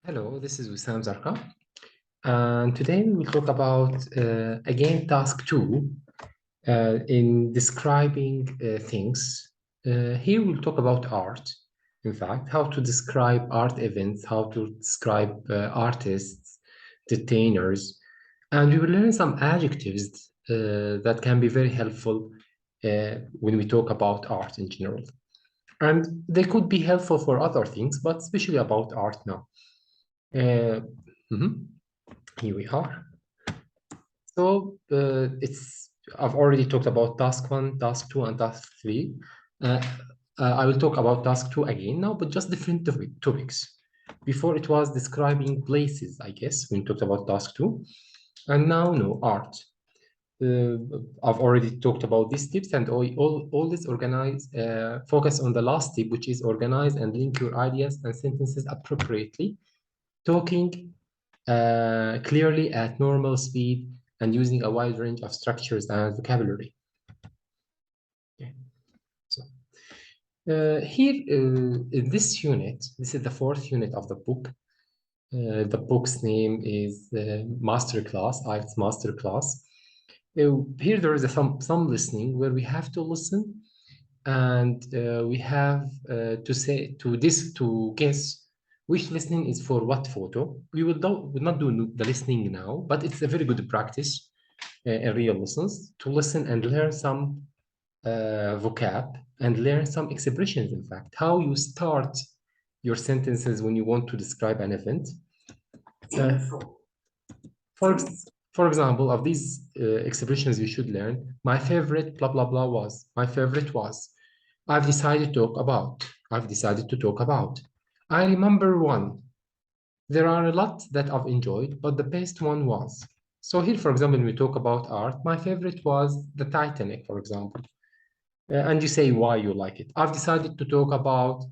Hello, this is Wissam Zarqa, and today we will talk about again task 2 in describing things. Here we'll talk about art, in fact, how to describe art events, how to describe artists, detainers, and we will learn some adjectives that can be very helpful when we talk about art in general. And they could be helpful for other things, but especially about art now. Uh, mhm. Here we are. So I've already talked about task 1, task 2, and task 3. Uh, I will talk about task 2 again now, but just different topics. Before it was describing places, I guess, when we talked about task 2. And now, no, art. I've already talked about these tips, and all this focus on the last tip, which is organize and link your ideas and sentences appropriately. Talking clearly at normal speed and using a wide range of structures and vocabulary. Okay. So here in this unit, this is the 4th unit of the book. The book's name is Masterclass, IELTS Masterclass. Here there is some listening where we have to listen and we have to guess which listening is for what photo. We will not do the listening now, but it's a very good practice in real lessons to listen and learn some vocab and learn some expressions, in fact, how you start your sentences when you want to describe an event. For, for example, of these expressions you should learn, my favorite blah, blah, blah was, my favorite was, I've decided to talk about, I've decided to talk about. I remember one. There are a lot that I've enjoyed, but the best one was. So here, for example, when we talk about art, my favorite was the Titanic, for example. And you say why you like it. I've decided to talk about,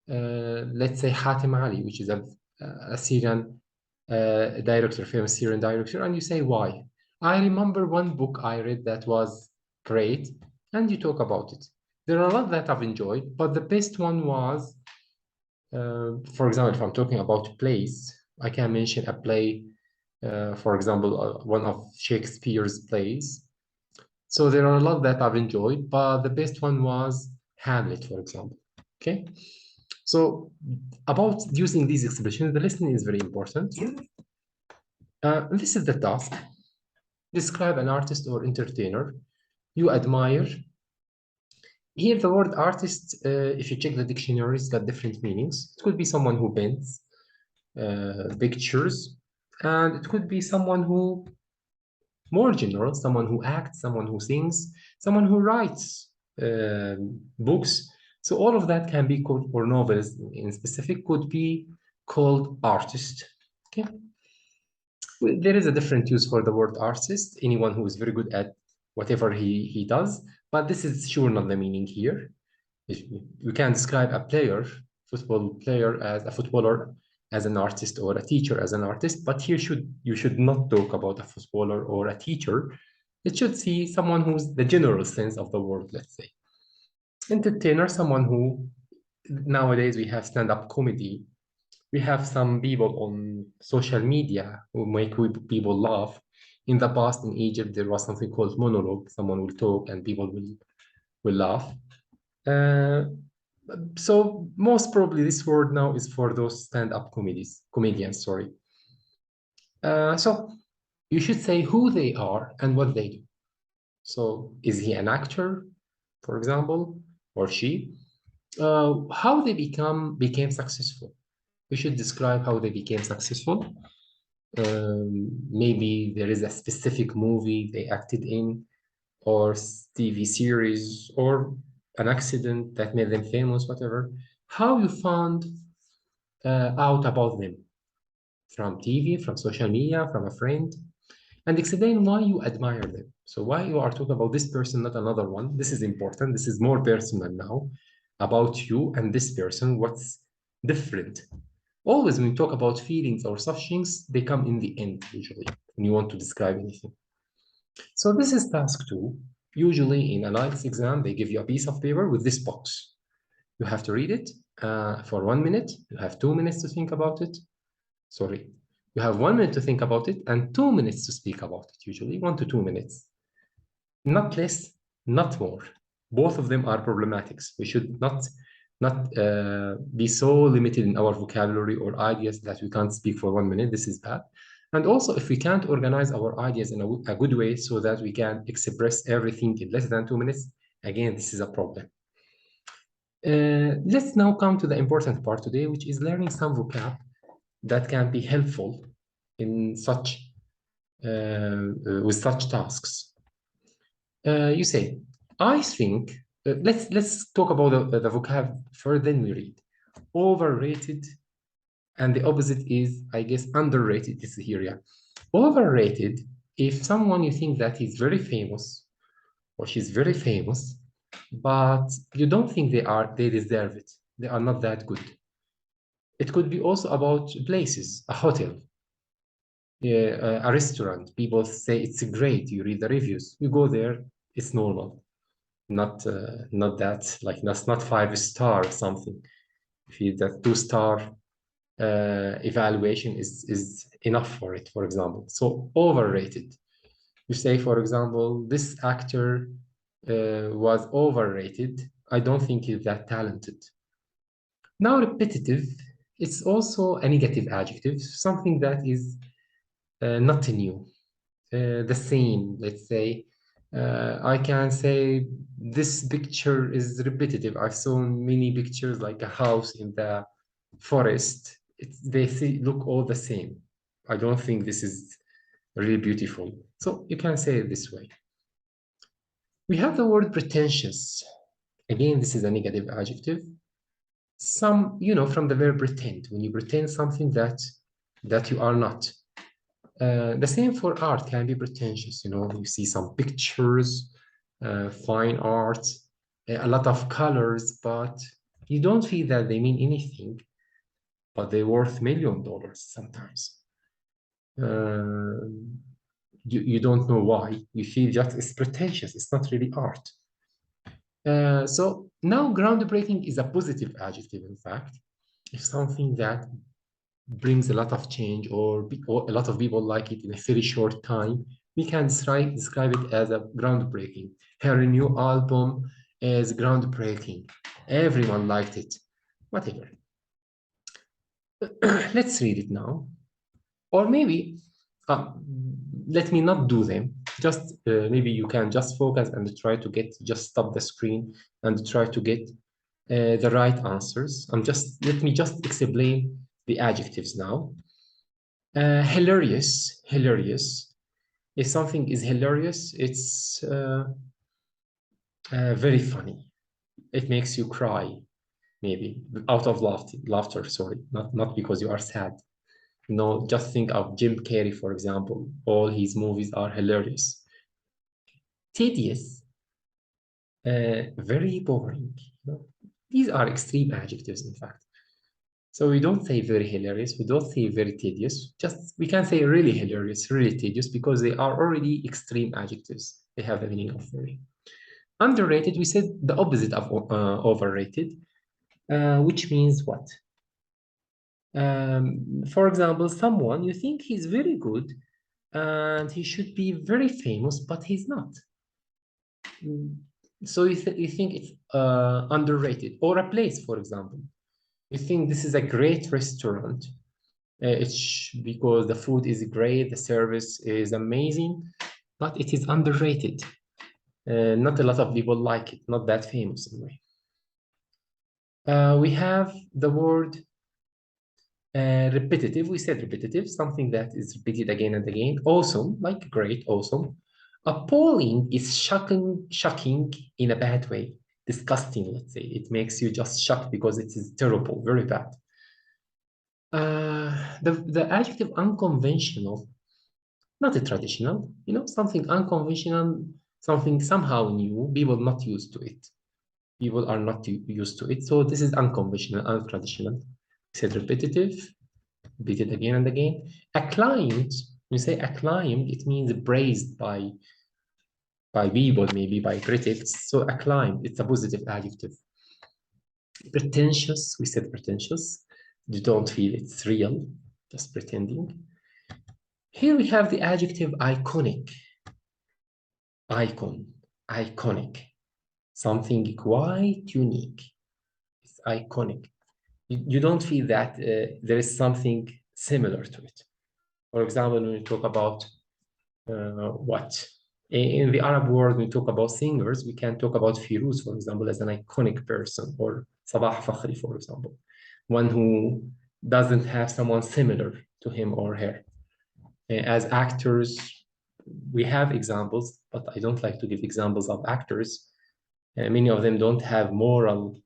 let's say, Hatem Ali, which is a Syrian director, famous Syrian director, and you say why. I remember one book I read that was great, and you talk about it. There are a lot that I've enjoyed, but the best one was, for example, if I'm talking about plays, I can mention a play, for example, one of Shakespeare's plays. So there are a lot that I've enjoyed, but the best one was Hamlet, for example. Okay. So about using these expressions, the listening is very important. This is the task. Describe an artist or entertainer you admire. Here, the word artist, if you check the dictionaries, got different meanings. It could be someone who paints pictures, and it could be someone who, more general, someone who acts, someone who sings, someone who writes books. So all of that can be called, or novels in specific, could be called artist. Okay. There is a different use for the word artist, anyone who is very good at whatever he does, but this is sure not the meaning here. You can describe a player, football player, as a footballer, as an artist, or a teacher as an artist, but here you should not talk about a footballer or a teacher. It should see someone who's the general sense of the word, let's say. Entertainer, someone who, nowadays we have stand-up comedy. We have some people on social media who make people laugh. In the past, in Egypt, there was something called monologue. Someone will talk and people will laugh. So most probably this word now is for those stand-up comedians, sorry. So you should say who they are and what they do. So is he an actor, for example, or she? How they became successful. We should describe how they became successful. Maybe there is a specific movie they acted in, or TV series, or an accident that made them famous, whatever. How you found out about them from TV, from social media, from a friend, and explain why you admire them. So why you are talking about this person, not another one. This is important. This is more personal now about you and this person. What's different? Always when you talk about feelings or such things, they come in the end, usually, when you want to describe anything. So this is task 2. Usually in an IELTS exam, they give you a piece of paper with this box. You have to read it for 1 minute. You have 2 minutes to think about it. Sorry. You have 1 minute to think about it and 2 minutes to speak about it, usually 1 to 2 minutes. Not less, not more. Both of them are problematics. We should not be so limited in our vocabulary or ideas that we can't speak for 1 minute. This is bad. And also, if we can't organize our ideas in a good way so that we can express everything in less than 2 minutes, again, this is a problem. Let's now come to the important part today, which is learning some vocab that can be helpful in such with such tasks. You say, I think. Let's talk about the vocab first, then we read. Overrated, and the opposite is, I guess, underrated. This is here, yeah. Overrated. If someone you think that is very famous, or she's very famous, but you don't think they deserve it. They are not that good. It could be also about places, a hotel, a restaurant. People say it's great. You read the reviews. You go there, it's normal. Not that, like, that's not 5-star or something. If you that 2-star evaluation is enough for it, for example. So overrated. You say, for example, this actor was overrated. I don't think he's that talented. Now, repetitive, it's also a negative adjective, something that is not new, the same, let's say. I can say this picture is repetitive. I've seen many pictures like a house in the forest. They look all the same. I don't think this is really beautiful. So you can say it this way. We have the word pretentious. Again, this is a negative adjective. From the verb pretend, when you pretend something that you are not. The same for art can be pretentious. You see some pictures, fine art, a lot of colors, but you don't feel that they mean anything, but they're worth $1 million sometimes. You don't know why. You feel just it's pretentious. It's not really art. So now groundbreaking is a positive adjective, in fact. It's something that brings a lot of change, or a lot of people like it in a very short time, we can describe it as a groundbreaking. Her new album is groundbreaking. Everyone liked it. Whatever. Let's read it now. Or maybe, let me not do them. Just maybe you can just focus and try to just stop the screen and try to get the right answers. Let me just explain the adjectives now. Hilarious. If something is hilarious, it's very funny. It makes you cry, maybe out of laughter. Sorry, not because you are sad. Just think of Jim Carrey, for example. All his movies are hilarious. Tedious, very boring. These are extreme adjectives, in fact. So we don't say very hilarious, we don't say very tedious, we can say really hilarious, really tedious, because they are already extreme adjectives. They have the meaning of very. Underrated, we said the opposite of overrated, which means what? For example, someone you think he's very good and he should be very famous, but he's not. So you think it's underrated. Or a place, for example. You think this is a great restaurant. It's because the food is great, the service is amazing, but it is underrated. Not a lot of people like it, not that famous anyway. We have the word repetitive. We said repetitive, something that is repeated again and again. Awesome, like great, awesome. Appalling is shocking in a bad way. Disgusting, let's say. It makes you just shocked because it is terrible, very bad. The adjective unconventional, not a traditional, something unconventional, something somehow new, people not used to it. People are not used to it. So this is unconventional, untraditional. I said repetitive, repeat it again and again. Acclaimed, when you say acclaimed, it means praised by people, maybe by critics. So acclaimed, it's a positive adjective. Pretentious, we said pretentious. You don't feel it's real. just pretending. Here we have the adjective iconic. Icon, iconic, something quite unique. It's iconic. You don't feel that there is something similar to it. For example, when we talk about what? In the Arab world, when we talk about singers, we can talk about Firuz, for example, as an iconic person, or Sabah Fakhri, for example, one who doesn't have someone similar to him or her. As actors, we have examples, but I don't like to give examples of actors. Many of them don't have moral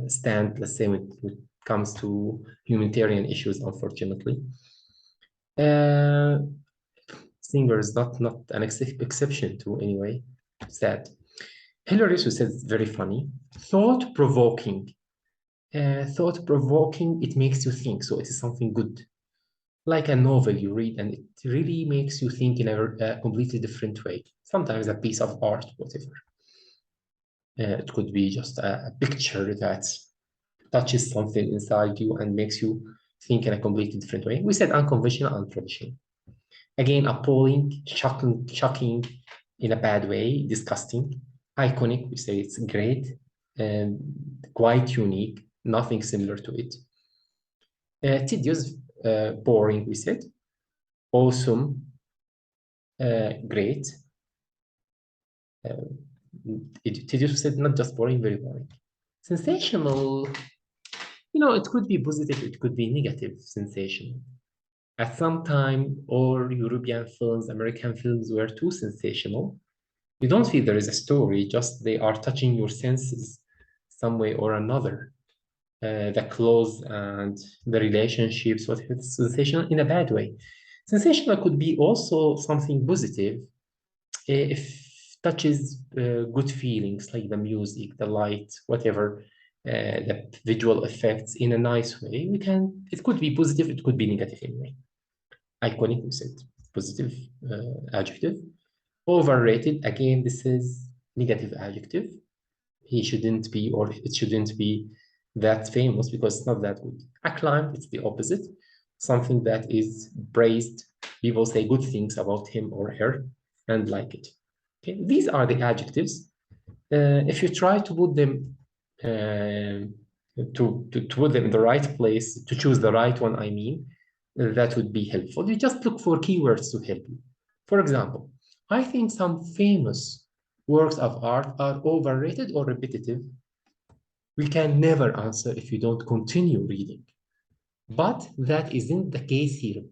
stand, let's say, when it comes to humanitarian issues, unfortunately. Singers, not an exception to, anyway. Sad. Hillary who says very funny. Thought-provoking. Thought-provoking, it makes you think, so it is something good. Like a novel you read, and it really makes you think in a completely different way. Sometimes a piece of art, whatever. It could be just a picture that touches something inside you and makes you think in a completely different way. We said unconventional, untraditional. Again, appalling, shocking in a bad way, disgusting. Iconic, we say it's great and quite unique, nothing similar to it. Tedious, boring, we said. Awesome, great. Tedious, we said not just boring, very boring. Sensational, it could be positive, it could be negative, sensational. At some time, all European films, American films were too sensational. You don't feel there is a story, just they are touching your senses some way or another. The clothes and the relationships, what is sensational in a bad way. Sensational could be also something positive if touches good feelings like the music, the light, whatever, the visual effects in a nice way. It could be positive, it could be negative anyway. Iconic, we said, positive adjective. Overrated, again, this is negative adjective. He shouldn't be, or it shouldn't be that famous because it's not that good. Acclaimed, it's the opposite. Something that is praised. People say good things about him or her and like it. Okay, these are the adjectives. If you try to put them to put them in the right place, to choose the right one, I mean, that would be helpful. You just look for keywords to help you. For example, I think some famous works of art are overrated or repetitive. We can never answer if you don't continue reading. But that isn't the case here.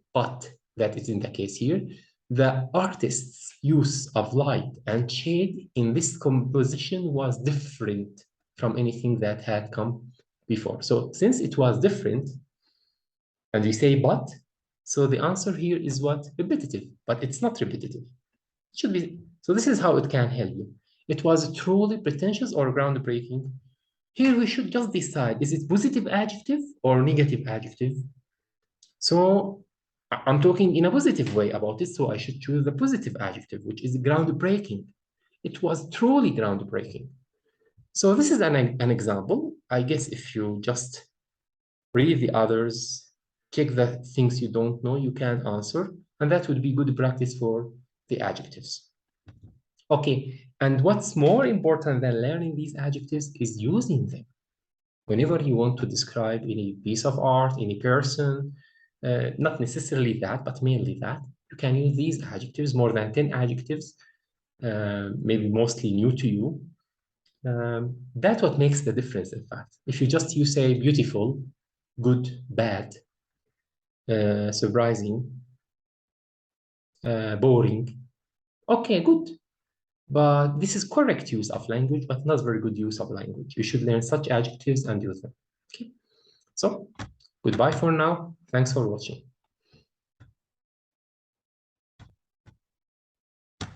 The artist's use of light and shade in this composition was different from anything that had come before. So since it was different, and we say but, so the answer here is what? Repetitive, but it's not repetitive. It should be. So this is how it can help you. It was truly pretentious or groundbreaking. Here we should just decide, is it positive adjective or negative adjective? So I'm talking in a positive way about it, so I should choose the positive adjective, which is groundbreaking. It was truly groundbreaking. So this is an example. I guess if you just read the others, check the things you don't know, you can answer, and that would be good practice for the adjectives. Okay, and what's more important than learning these adjectives is using them. Whenever you want to describe any piece of art, any person, not necessarily that, but mainly that, you can use these adjectives, more than 10 adjectives, maybe mostly new to you. That's what makes the difference, in fact. If you say beautiful, good, bad, surprising, boring, okay, good. But this is correct use of language, but not very good use of language. You should learn such adjectives and use them. Okay. So, goodbye for now. Thanks for watching.